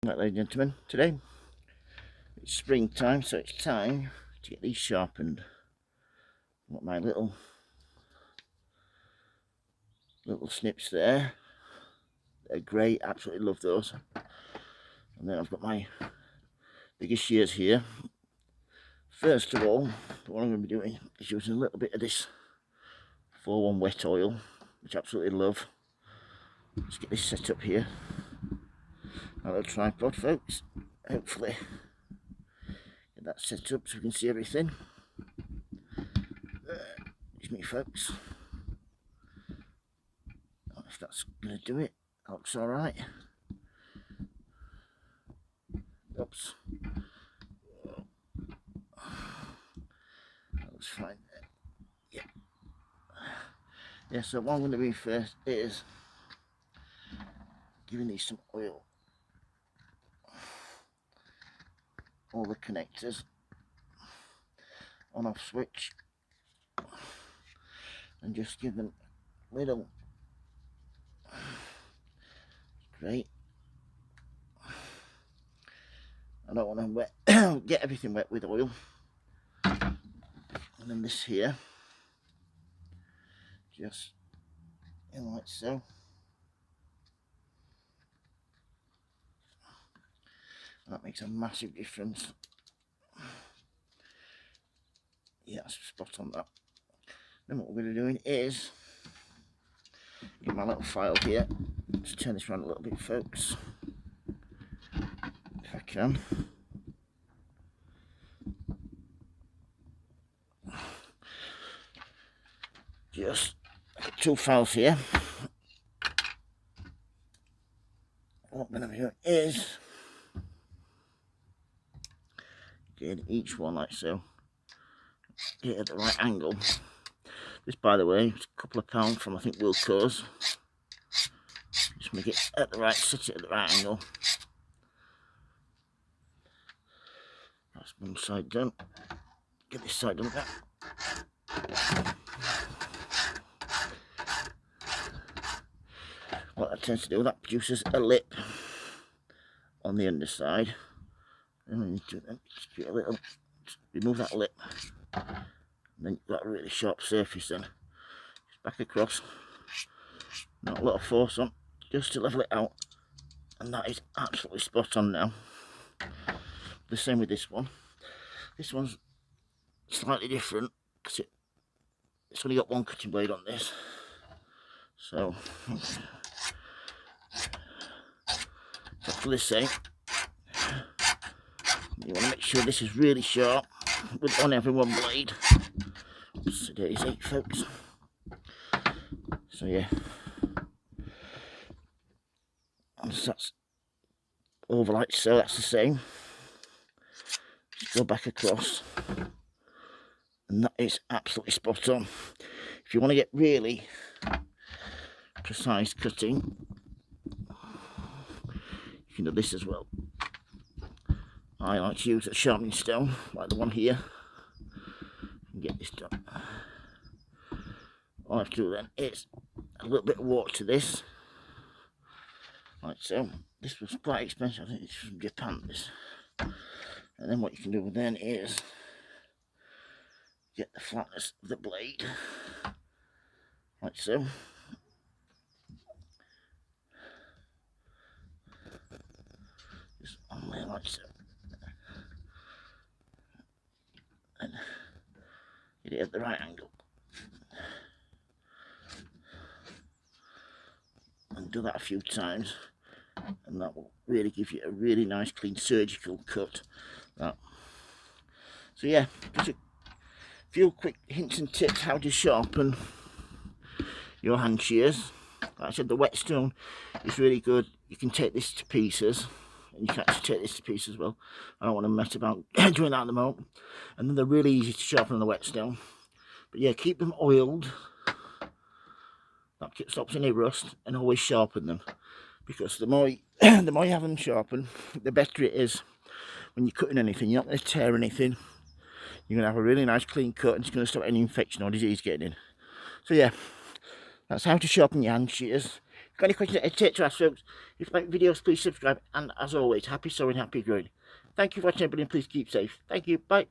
Right, ladies and gentlemen, today it's springtime, so it's time to get these sharpened. I've got my little snips there. They're great, absolutely love those. And then I've got my biggest shears here. First of all, what I'm going to be doing is using a little bit of this 4-1 wet oil, which I absolutely love. Let's get this set up here. My little tripod, folks. Hopefully get that set up so we can see everything. It's me, folks. If that's going to do it, that looks alright. Oops. That looks fine. Yeah, so what I'm going to do first is giving these some oil. All the connectors. On off switch. And just give them little. Great. I don't want to wet get everything wet with oil. And then this here, just in like so. That makes a massive difference. Yeah, that's spot on that. Then what we're going to be doing is get my little file here. Just turn this around a little bit, folks, if I can. Just two files here. What I'm going to do is get each one like so. Get it at the right angle. This, by the way, is a couple of pounds from, I think, Wilco's. Just make it at the right, set it at the right angle. That's one side done. Get this side done now. What that tends to do, that produces a lip on the underside. And we need to then just get a little, just remove that lip. And then you've got a really sharp surface then. Just back across. Not a lot of force on, just to level it out. And that is absolutely spot on now. The same with this one. This one's slightly different because it's only got one cutting blade on this. So for the same, you want to make sure this is really sharp on every one blade. So there is 8, folks. So yeah, and so that's over like so. That's the same. Just go back across, and that is absolutely spot on. If you want to get really precise cutting, you can do this as well. I like to use a sharpening stone like the one here and get this done. All I have to do then is a little bit of water to this, like so. This was quite expensive, I think it's from Japan, this. And then what you can do then is get the flatness of the blade, like so. Just on there like so. And get it at the right angle. And do that a few times, and that will really give you a really nice clean surgical cut. That. So yeah, just a few quick hints and tips how to sharpen your hand shears. Like I said, the whetstone is really good. You can take this to pieces, and you can actually take this to pieces as well. I don't want to mess about doing that at the moment. And then they're really easy to sharpen on the whetstone. But yeah, keep them oiled. That stops any rust, and always sharpen them, because the more you have them sharpened, the better it is when you're cutting anything. You're not going to tear anything. You're going to have a really nice clean cut, and it's going to stop any infection or disease getting in. So yeah, that's how to sharpen your hand shears. got any questions, hesitate to ask, folks. If you like videos, please subscribe, and as always, happy sowing, happy growing. Thank you for watching, everybody, and please keep safe. Thank you. Bye.